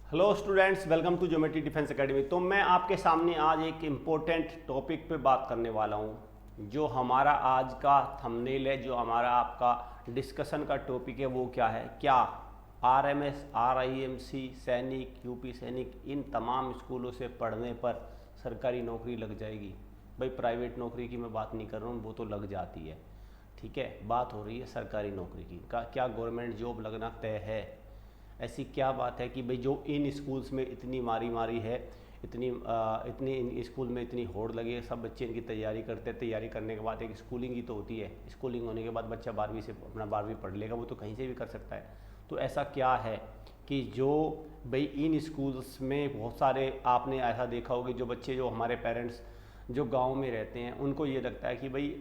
Hello students, welcome to geometry defence academy. तो मैं आपके सामने आज एक इम्पोर्टेंट टॉपिक पे बात करने वाला हूँ। जो हमारा आज का थंबनेल है, जो हमारा आपका डिस्कशन का टॉपिक है, वो क्या है? क्या आरएमएस, आरआईएमसी, सैनिक, यूपी सैनिक, इन तमाम स्कूलों से पढ़ने पर सरकारी नौकरी लग जाएगी? भाई प्राइवेट नौकरी की मैं बात नहीं कर रहा हूँ, वो तो लग जाती है, ठीक है। बात हो रही है सरकारी नौकरी की। क्या गवर्नमेंट जॉब लगना तय है? ऐसी क्या बात है कि भाई जो इन स्कूल्स में इतनी मारी है, इतनी इन स्कूल में इतनी होड़ लगी है, सब बच्चे इनकी तैयारी करते हैं। तैयारी करने के बाद एक स्कूलिंग ही तो होती है। स्कूलिंग होने के बाद बच्चा 12वीं से अपना 12वीं पढ़ लेगा, वो तो कहीं से भी कर सकता है। तो ऐसा क्या है कि जो भाई इन स्कूल्स में बहुत सारे, आपने ऐसा देखा होगा, जो बच्चे, जो हमारे पेरेंट्स जो गाँव में रहते हैं, उनको ये लगता है कि भाई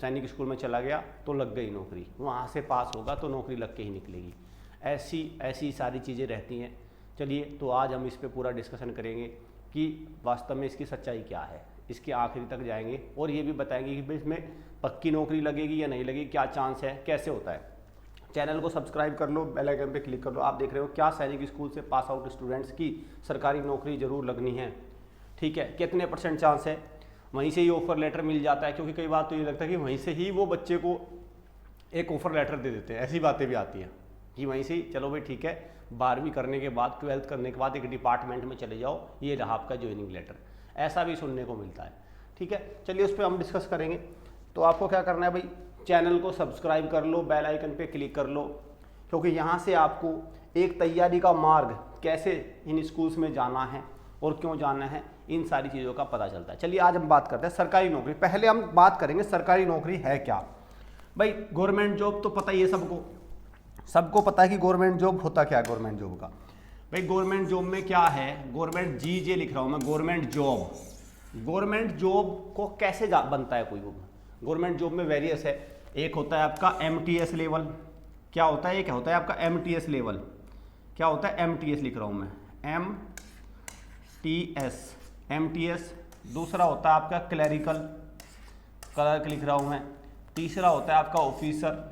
सैनिक स्कूल में चला गया तो लग गई नौकरी, वहाँ से पास होगा तो नौकरी लग के ही निकलेगी। ऐसी सारी चीज़ें रहती हैं। चलिए, तो आज हम इस पे पूरा डिस्कशन करेंगे कि वास्तव में इसकी सच्चाई क्या है। इसके आखिरी तक जाएंगे और ये भी बताएंगे कि भाई इसमें पक्की नौकरी लगेगी या नहीं लगेगी, क्या चांस है, कैसे होता है। चैनल को सब्सक्राइब कर लो, बेल आइकन पे क्लिक कर लो। आप देख रहे हो क्या सैनिक स्कूल से पास आउट स्टूडेंट्स की सरकारी नौकरी ज़रूर लगनी है, ठीक है। कितने % चांस है? वहीं से ही ऑफर लेटर मिल जाता है, क्योंकि कई बार तो ये लगता है कि वहीं से ही वो बच्चे को एक ऑफर लेटर दे देते हैं। ऐसी बातें भी आती हैं कि वहीं से ही चलो भाई ठीक है, 12वीं करने के बाद, 12th करने के बाद एक डिपार्टमेंट में चले जाओ, ये रहा आपका ज्वाइनिंग लेटर। ऐसा भी सुनने को मिलता है, ठीक है। चलिए उस पर हम डिस्कस करेंगे। तो आपको क्या करना है भाई, चैनल को सब्सक्राइब कर लो, बेल आइकन पे क्लिक कर लो, क्योंकि यहाँ से आपको एक तैयारी का मार्ग, कैसे इन स्कूल्स में जाना है और क्यों जाना है, इन सारी चीज़ों का पता चलता है। चलिए आज हम बात करते हैं सरकारी नौकरी। पहले हम बात करेंगे सरकारी नौकरी है क्या। भाई गवर्नमेंट जॉब तो पता ही है सबको पता है कि गवर्नमेंट जॉब होता क्या है। गवर्नमेंट जॉब का भाई, गवर्नमेंट जॉब में क्या है, गवर्नमेंट जीजे लिख रहा हूं मैं, गवर्नमेंट जॉब। गवर्नमेंट जॉब को कैसे बनता है कोई? गवर्नमेंट जॉब में वेरियस है। एक होता है आपका एमटीएस लेवल। क्या होता है? एक होता है आपका एमटीएस लेवल। क्या होता है? एमटीएस लिख रहा हूं मैं, एमटीएस। दूसरा होता है आपका क्लरिकल, क्लर्क लिख रहा हूं मैं। तीसरा होता है आपका ऑफिसर,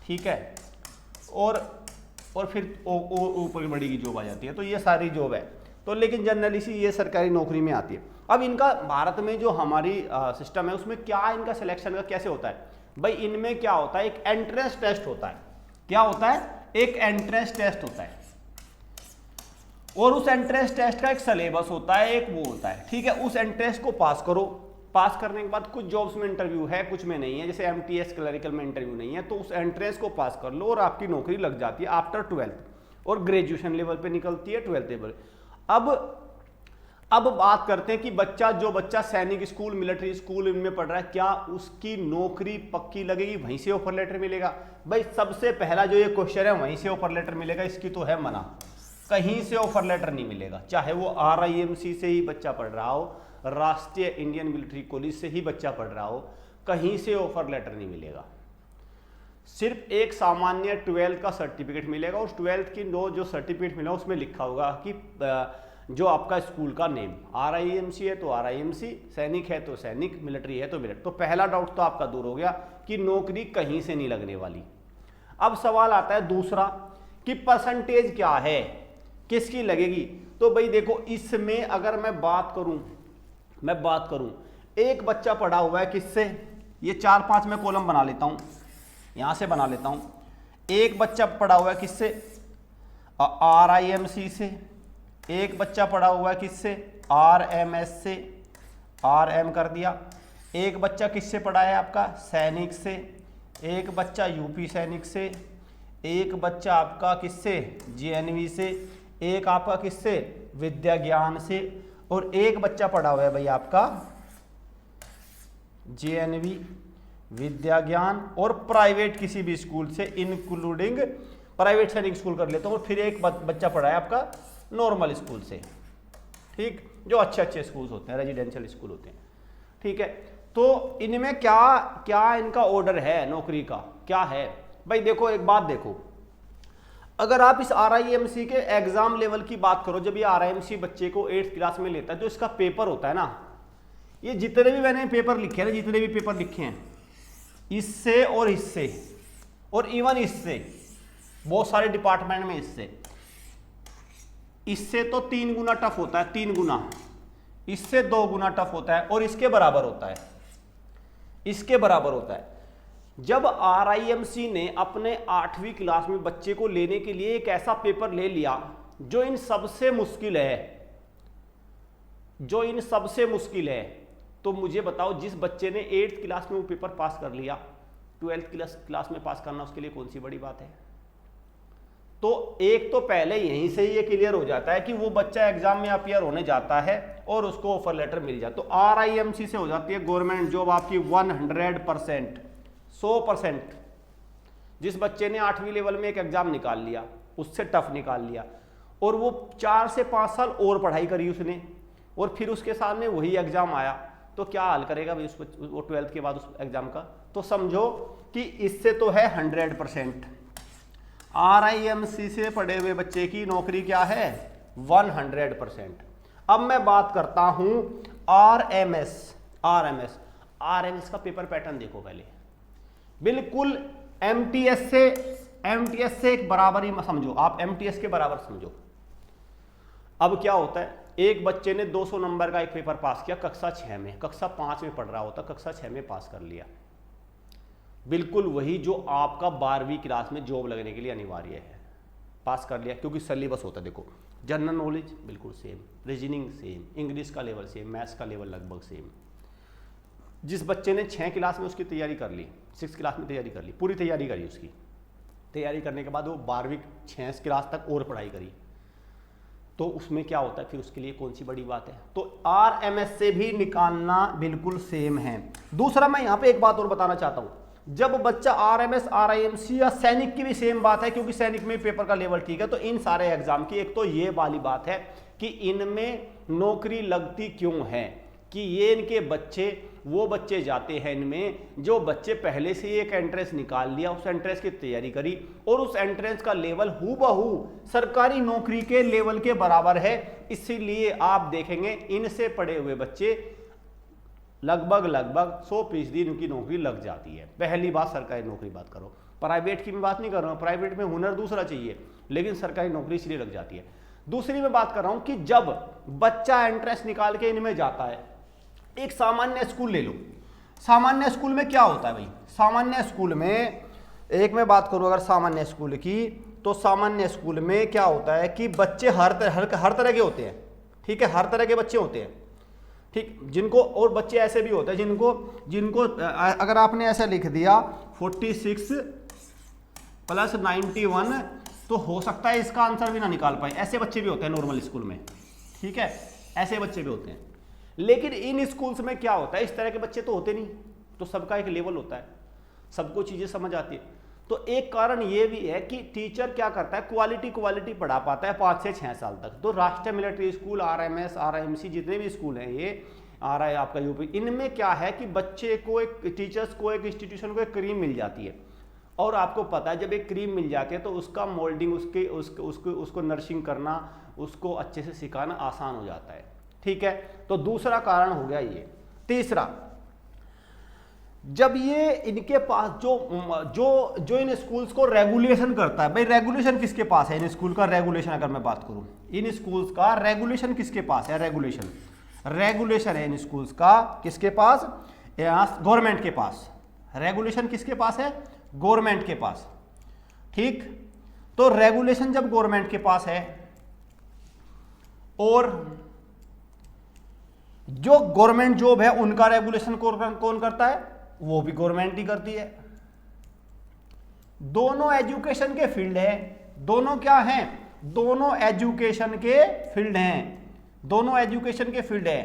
ठीक है। और फिर ऊपर बड़ी की जॉब आ जाती है। तो ये सारी जॉब है। तो लेकिन जनरली सी ये सरकारी नौकरी में आती है। अब इनका भारत में जो हमारी सिस्टम है, उसमें क्या इनका सिलेक्शन का कैसे होता है? भाई इनमें क्या होता है, एक एंट्रेंस टेस्ट होता है। क्या होता है? एक एंट्रेंस टेस्ट होता है, और उस एंट्रेंस टेस्ट का एक सिलेबस होता है, एक वो होता है, ठीक है। उस एंट्रेंस को पास करो। पास करने के बाद कुछ जॉब्स में इंटरव्यू है, कुछ में नहीं है। जैसे एमटीएस क्लरिकल में इंटरव्यू नहीं है, तो उस एंट्रेंस को पास कर लो और आपकी नौकरी लग जाती है आफ्टर 12th, और ग्रेजुएशन लेवल पे निकलती है 12th लेवल। अब बात करते हैं कि जो बच्चा सैनिक स्कूल, मिलिट्री स्कूल इनमें पढ़ रहा है, क्या उसकी नौकरी पक्की लगेगी? वहीं से ऑफर लेटर मिलेगा? भाई सबसे पहला जो ये क्वेश्चन है, वहीं से ऑफर लेटर मिलेगा, इसकी तो है मना। कहीं से ऑफर लेटर नहीं मिलेगा, चाहे वो आरआईएमसी से ही बच्चा पढ़ रहा हो, राष्ट्रीय इंडियन मिलिट्री कॉलेज से ही बच्चा पढ़ रहा हो, कहीं से ऑफर लेटर नहीं मिलेगा। सिर्फ एक सामान्य 12th का सर्टिफिकेट मिलेगा। उस 12th की जो सर्टिफिकेट मिला, उसमें लिखा होगा कि जो आपका स्कूल का नेम, आरआईएमसी है तो आरआईएमसी, सैनिक है तो सैनिक, मिलिट्री है तो मिलिट्री। तो पहला डाउट तो आपका दूर हो गया कि नौकरी कहीं से नहीं लगने वाली। अब सवाल आता है दूसरा कि परसेंटेज क्या है, किसकी लगेगी। तो भाई देखो, इसमें अगर मैं बात करूं, एक बच्चा पढ़ा हुआ है किससे, ये 4-5 में कॉलम बना लेता हूं, यहां से बना लेता हूं। एक बच्चा पढ़ा हुआ है किससे? आरआईएमसी से। एक बच्चा पढ़ा हुआ है किससे? आरएमएस से, आरएम कर दिया। एक बच्चा किससे पढ़ा है आपका? सैनिक से। एक बच्चा यूपी सैनिक से। एक बच्चा आपका किससे? जेएनवी से। एक आपका किससे? विद्या ज्ञान से। और एक बच्चा पढ़ा हुआ है भाई आपका जेएनवी, विद्या ज्ञान, और प्राइवेट किसी भी स्कूल से, इंक्लूडिंग प्राइवेट सैनिक स्कूल कर लेता हूं। और फिर एक बच्चा पढ़ा है आपका नॉर्मल स्कूल से, ठीक, जो अच्छे स्कूल्स होते हैं, रेजिडेंशियल स्कूल होते हैं, ठीक है। तो इनमें क्या इनका ऑर्डर है नौकरी का, क्या है? भाई देखो, एक बात देखो, अगर आप इस आरआईएमसी के एग्जाम लेवल की बात करो, जब ये आरआईएमसी बच्चे को 8th क्लास में लेता है, जो इसका पेपर होता है ना, ये जितने भी मैंने पेपर लिखे हैं, इससे और इससे और इवन इससे, बहुत सारे डिपार्टमेंट में इससे, इससे तो 3 गुना टफ होता है, 3 गुना, इससे 2 गुना टफ होता है और इसके बराबर होता है, इसके बराबर होता है। जब RIMC ने अपने 8वीं क्लास में बच्चे को लेने के लिए एक ऐसा पेपर ले लिया जो इन सबसे मुश्किल है, जो इन सबसे मुश्किल है, तो मुझे बताओ जिस बच्चे ने 8th क्लास में वो पेपर पास कर लिया, 12th क्लास में पास करना उसके लिए कौन सी बड़ी बात है। तो एक तो पहले यहीं से ये क्लियर हो जाता है कि वो बच्चा एग्जाम में अपीयर होने जाता है और उसको ऑफर लेटर मिल जाता है। तो RIMC से हो जाती है गवर्नमेंट जॉब आपकी 100%, 100%। जिस बच्चे ने 8वीं लेवल में एक एग्जाम निकाल लिया, उससे टफ निकाल लिया और वो 4 से 5 साल और पढ़ाई करी उसने, और फिर उसके सामने वही एग्जाम आया, तो क्या हाल करेगा भाई वो 12th के बाद उस एग्जाम का। तो समझो कि इससे तो है 100%, RIMC से पढ़े हुए बच्चे की नौकरी क्या है, 100%। अब मैं बात करता हूं RMS का पेपर पैटर्न देखो पहले, बिल्कुल MTS से एक बराबर ही समझो, आप MTS के बराबर समझो। अब क्या होता है, एक बच्चे ने 200 नंबर का एक पेपर पास किया कक्षा 6 में, कक्षा 5 में पढ़ रहा होता, कक्षा 6 में पास कर लिया, बिल्कुल वही जो आपका 12वीं क्लास में जॉब लगने के लिए अनिवार्य है, पास कर लिया, क्योंकि सिलेबस होता है। देखो जनरल नॉलेज बिल्कुल सेम, रीजनिंग सेम, इंग्लिश का लेवल सेम, मैथ्स का लेवल लगभग सेम। जिस बच्चे ने 6 क्लास में उसकी तैयारी कर ली, 6 क्लास में तैयारी कर ली, पूरी तैयारी करी, उसकी तैयारी करने के बाद वो 12वीं 6 क्लास तक और पढ़ाई करी, तो उसमें क्या होता है फिर उसके लिए कौन सी बड़ी बात है। तो RMS से भी निकालना बिल्कुल सेम है। दूसरा मैं यहाँ पे एक बात और बताना चाहता हूँ, जब बच्चा RMS RIMC या सैनिक की भी सेम बात है, क्योंकि सैनिक में पेपर का लेवल ठीक है, तो इन सारे एग्जाम की एक तो ये वाली बात है कि इनमें नौकरी लगती क्यों है, कि ये इनके बच्चे वो बच्चे जाते हैं इनमें जो बच्चे पहले से ही एक एंट्रेंस निकाल लिया, उस एंट्रेंस की तैयारी करी और उस एंट्रेंस का लेवल हूबहू सरकारी नौकरी के लेवल के बराबर है। इसीलिए आप देखेंगे इनसे पढ़े हुए बच्चे लगभग 100% इनकी नौकरी लग जाती है। पहली बात सरकारी नौकरी बात करो, प्राइवेट की मैं बात नहीं कर रहा हूँ, प्राइवेट में हुनर दूसरा चाहिए, लेकिन सरकारी नौकरी इसलिए लग जाती है। दूसरी मैं बात कर रहा हूँ कि जब बच्चा एंट्रेंस निकाल के इनमें जाता है, एक सामान्य स्कूल ले लो, सामान्य स्कूल में क्या होता है भाई, सामान्य स्कूल में एक मैं बात करूं अगर सामान्य स्कूल की, तो सामान्य स्कूल में क्या होता है कि बच्चे हर तरह के होते हैं, ठीक है, हर तरह के बच्चे होते हैं, ठीक, जिनको, और बच्चे ऐसे भी होते हैं जिनको अगर आपने ऐसा लिख दिया 46 + 91, तो हो सकता है इसका आंसर भी ना निकाल पाए, ऐसे बच्चे भी होते हैं नॉर्मल स्कूल में, ठीक है, ऐसे बच्चे भी होते हैं। लेकिन इन स्कूल्स में क्या होता है, इस तरह के बच्चे तो होते नहीं, तो सबका एक लेवल होता है, सबको चीज़ें समझ आती है। तो एक कारण ये भी है कि टीचर क्या करता है, क्वालिटी पढ़ा पाता है 5 से 6 साल तक। तो राष्ट्रीय मिलिट्री स्कूल, RMS RIMC जितने भी स्कूल हैं, ये RI आपका यूपी, इनमें क्या है कि बच्चे को एक टीचर्स को एक इंस्टीट्यूशन को एक क्रीम मिल जाती है, और आपको पता है जब एक क्रीम मिल जाती है तो उसका मोल्डिंग, उसको नर्सिंग करना, उसको अच्छे से सिखाना आसान हो जाता है, ठीक है। तो दूसरा कारण हो गया ये। तीसरा, जब ये इनके पास जो इन स्कूल्स को रेगुलेशन करता है, भाई रेगुलेशन किसके पास है इन स्कूल का, रेगुलेशन अगर मैं बात करूं, इन स्कूल्स का रेगुलेशन किसके पास है, रेगुलेशन है इन स्कूल्स का किसके पास, गवर्नमेंट के पास। रेगुलेशन किसके पास है, गवर्नमेंट के पास, ठीक। तो रेगुलेशन जब गवर्नमेंट के पास है और जो गवर्नमेंट जॉब है उनका रेगुलेशन कौन करता है, वो भी गवर्नमेंट ही करती है। दोनों एजुकेशन के फील्ड है, दोनों क्या हैं, दोनों एजुकेशन के फील्ड हैं, दोनों एजुकेशन के फील्ड है।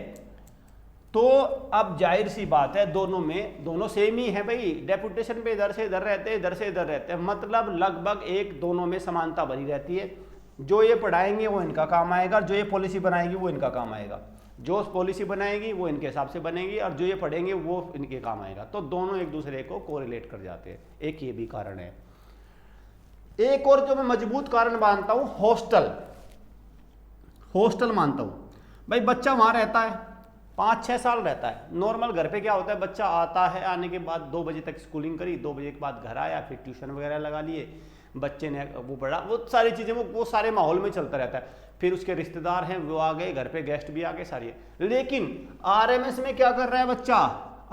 तो अब जाहिर सी बात है दोनों सेम ही है भाई, डेपुटेशन पे इधर से इधर रहते हैं, इधर से इधर रहते हैं, मतलब लगभग एक दोनों में समानता बनी रहती है। जो ये पढ़ाएंगे वो इनका काम आएगा, जो ये पॉलिसी बनाएगी वो इनका काम आएगा, जो पॉलिसी बनाएगी वो इनके हिसाब से बनेगी, और जो ये पढ़ेंगे वो इनके काम आएगा। तो दोनों एक दूसरे को कोरिलेट कर जाते हैं, एक ये भी कारण है। एक और जो मैं मजबूत कारण मानता हूं, हॉस्टल मानता हूं। भाई बच्चा वहां रहता है, 5-6 साल रहता है। नॉर्मल घर पे क्या होता है, बच्चा आता है, आने के बाद 2 बजे तक स्कूलिंग करी, 2 बजे के बाद घर आया, फिर ट्यूशन वगैरह लगा लिए, बच्चे ने वो पढ़ा, वो सारी चीज़ें वो सारे माहौल में चलता रहता है। फिर उसके रिश्तेदार हैं वो आ गए, घर पे गेस्ट भी आ गए, सारी। लेकिन आरएमएस में क्या कर रहा है बच्चा,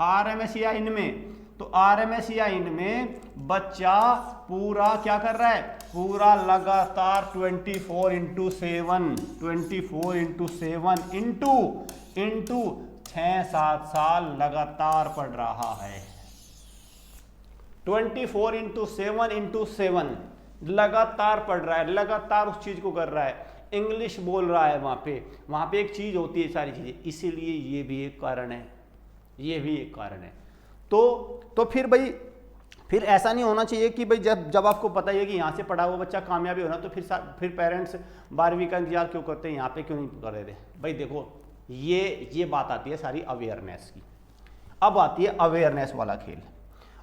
आरएमएस या इनमें, तो आरएमएस या इनमें बच्चा पूरा क्या कर रहा है, पूरा लगातार 24/7 इंटू 6-7 साल लगातार पढ़ रहा है। 24/7 लगातार पढ़ रहा है, लगातार उस चीज को कर रहा है, इंग्लिश बोल रहा है वहां पे एक चीज होती है, सारी चीजें। इसीलिए ये भी एक कारण है, ये भी एक कारण है। तो फिर भाई, फिर ऐसा नहीं होना चाहिए कि भाई जब आपको पता है कि यहाँ से पढ़ा हुआ बच्चा कामयाबी होना, तो फिर पेरेंट्स 12वीं का इंतजार क्यों करते हैं, यहाँ पे क्यों नहीं कर रहे थे। भाई देखो, ये बात आती है सारी अवेयरनेस की। अब आती है अवेयरनेस वाला खेल।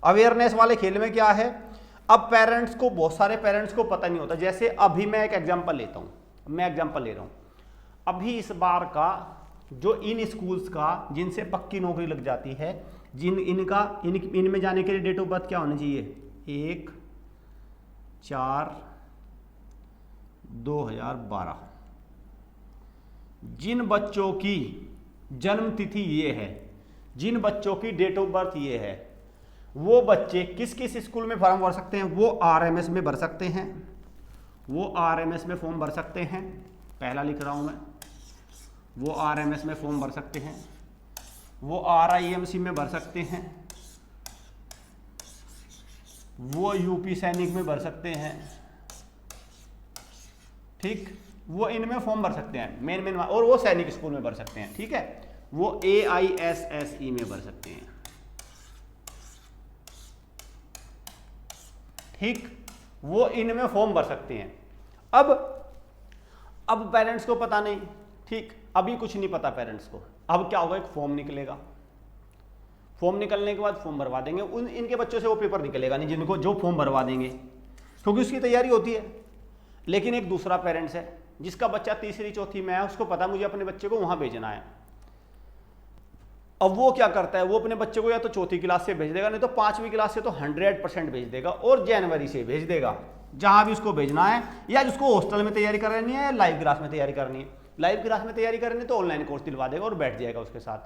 अवेयरनेस वाले खेल में क्या है, अब पेरेंट्स को, बहुत सारे पेरेंट्स को पता नहीं होता। जैसे अभी मैं एक एग्जांपल लेता हूँ, मैं एग्जांपल ले रहा हूँ। अभी इस बार का जो इन स्कूल्स का जिनसे पक्की नौकरी लग जाती है, इनमें जाने के लिए डेट ऑफ बर्थ क्या होनी चाहिए, 1/4/2012। जिन बच्चों की जन्म तिथि ये है, जिन बच्चों की डेट ऑफ बर्थ ये है, वो बच्चे किस किस स्कूल में फॉर्म भर सकते हैं, वो आरएमएस में भर सकते हैं, वो आरएमएस में फॉर्म भर सकते हैं। पहला लिख रहा हूं मैं, वो आरएमएस में फॉर्म भर सकते हैं, वो आरआईएमसी में भर सकते हैं, वो यूपी सैनिक में भर सकते हैं, ठीक, वो इनमें फॉर्म भर सकते हैं मेन, और वो सैनिक स्कूल में भर सकते हैं, ठीक है, वो AISSE में भर सकते हैं, ठीक, वो इनमें फॉर्म भर सकते हैं। अब पेरेंट्स को पता नहीं, ठीक, अभी कुछ नहीं पता पेरेंट्स को। अब क्या होगा, एक फॉर्म निकलेगा, फॉर्म निकलने के बाद फॉर्म भरवा देंगे, इनके बच्चों से वो पेपर निकलेगा नहीं, जिनको जो फॉर्म भरवा देंगे, क्योंकि उसकी तैयारी होती है। लेकिन एक दूसरा पेरेंट्स है जिसका बच्चा तीसरी चौथी में है, उसको पता मुझे अपने बच्चे को वहां भेजना है। अब वो क्या करता है, वो अपने बच्चे को या तो चौथी क्लास से भेज देगा, नहीं तो 5वीं क्लास से तो 100% भेज देगा, और जनवरी से भेज देगा जहां भी उसको भेजना है, या जिसको हॉस्टल में तैयारी करनी है, लाइव क्लास में तैयारी करनी है। लाइव क्लास में तैयारी करनी है तो ऑनलाइन कोर्स दिलवा देगा और बैठ जाएगा उसके साथ।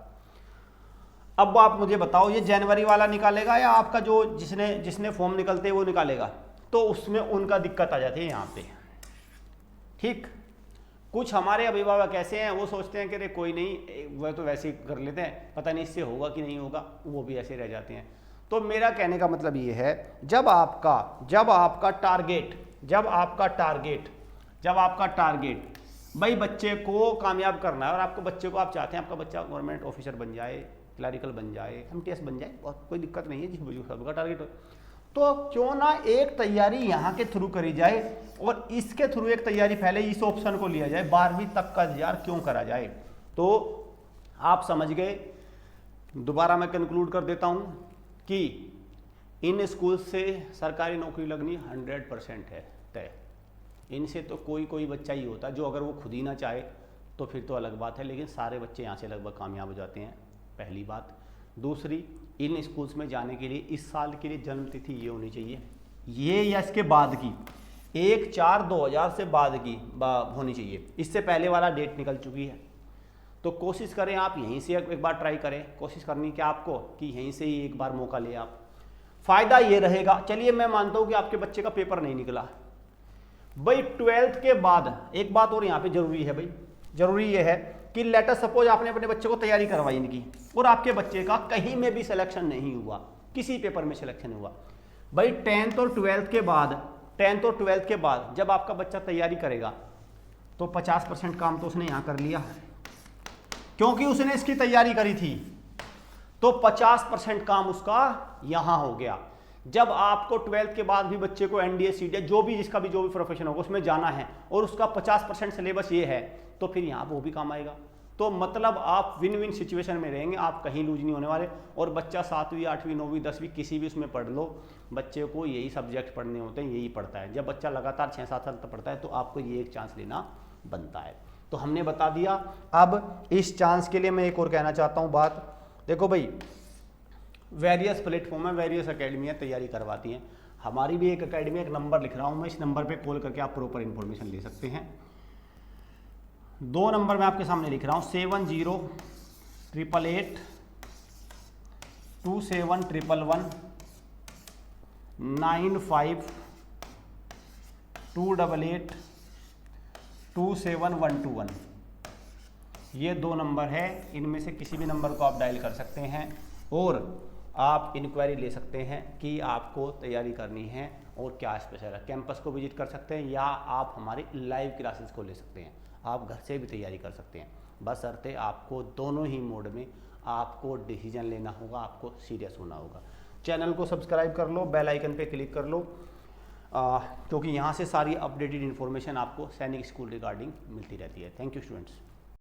अब आप मुझे बताओ, ये जनवरी वाला निकालेगा या आपका जो जिसने फॉर्म निकलते हैं वो निकालेगा, तो उसमें उनका दिक्कत आ जाती है यहाँ पे, ठीक। कुछ हमारे अभिभावक ऐसे हैं, वो सोचते हैं कि अरे कोई नहीं, वह तो वैसे ही कर लेते हैं, पता नहीं इससे होगा कि नहीं होगा, वो भी ऐसे रह जाते हैं। तो मेरा कहने का मतलब ये है, जब आपका टारगेट भाई बच्चे को कामयाब करना है, और आपको बच्चे को, आप चाहते हैं आपका बच्चा गवर्नमेंट ऑफिसर बन जाए, क्लरिकल बन जाए, MTS बन जाए, और कोई दिक्कत नहीं है, जिस सबका टारगेट हो, तो क्यों ना एक तैयारी यहाँ के थ्रू करी जाए, और इसके थ्रू एक तैयारी पहले इस ऑप्शन को लिया जाए, 12वीं तक का इंतजार क्यों करा जाए। तो आप समझ गए। दोबारा मैं कंक्लूड कर देता हूँ कि इन स्कूल से सरकारी नौकरी लगनी 100% है तय। इनसे तो कोई बच्चा ही होता है जो, अगर वो खुद ही ना चाहे तो फिर तो अलग बात है, लेकिन सारे बच्चे यहाँ से लगभग कामयाब हो जाते हैं, पहली बात। दूसरी, इन स्कूल्स में जाने के लिए इस साल के लिए जन्म तिथि ये होनी चाहिए, ये या इसके बाद की 1/4/2000 से बाद की होनी चाहिए, इससे पहले वाला डेट निकल चुकी है। तो कोशिश करें आप यहीं से एक बार ट्राई करें, कोशिश करनी क्या आपको कि यहीं से ही एक बार मौका ले आप, फ़ायदा ये रहेगा। चलिए मैं मानता हूँ कि आपके बच्चे का पेपर नहीं निकला, भाई 12th के बाद एक बात और यहाँ पे जरूरी है, भाई जरूरी ये है कि लेटर सपोज आपने अपने बच्चे को तैयारी करवाई इनकी, और आपके बच्चे का कहीं में भी सिलेक्शन नहीं हुआ, किसी पेपर में सिलेक्शन हुआ, भाई 10th और 12th के बाद जब आपका बच्चा तैयारी करेगा तो 50% काम तो उसने यहाँ कर लिया, क्योंकि उसने इसकी तैयारी करी थी, तो 50% काम उसका यहाँ हो गया। जब आपको 12th के बाद भी बच्चे को NDA CDA जो भी प्रोफेशन होगा उसमें जाना है, और उसका 50% सिलेबस ये है, तो फिर यहाँ वो भी काम आएगा। तो मतलब आप विन विन सिचुएशन में रहेंगे, आप कहीं लूज नहीं होने वाले। और बच्चा 7वीं 8वीं 9वीं 10वीं किसी भी उसमें पढ़ लो, बच्चे को यही सब्जेक्ट पढ़ने होते हैं, यही पढ़ता है। जब बच्चा लगातार 6-7 साल तक पढ़ता है तो आपको ये एक चांस लेना बनता है। तो हमने बता दिया। अब इस चांस के लिए मैं एक और कहना चाहता हूँ बात। देखो भाई, वेरियस प्लेटफॉर्म है, वेरियस अकेडमियाँ तैयारी करवाती हैं। हमारी भी एक अकेडमी, एक नंबर लिख रहा हूँ मैं, इस नंबर पे कॉल करके आप प्रॉपर इन्फॉर्मेशन ले सकते हैं। 2 नंबर मैं आपके सामने लिख रहा हूँ, 70882711 9528828121। ये 2 नंबर है, इनमें से किसी भी नंबर को आप डायल कर सकते हैं और आप इंक्वायरी ले सकते हैं कि आपको तैयारी करनी है और क्या स्पेशल है। कैंपस को विजिट कर सकते हैं या आप हमारी लाइव क्लासेस को ले सकते हैं। आप घर से भी तैयारी कर सकते हैं, बशर्ते आपको दोनों ही मोड में आपको डिसीजन लेना होगा, आपको सीरियस होना होगा। चैनल को सब्सक्राइब कर लो, बेल आइकन पे क्लिक कर लो, क्योंकि यहाँ से सारी अपडेटेड इन्फॉर्मेशन आपको सैनिक स्कूल रिगार्डिंग मिलती रहती है। Thank you students.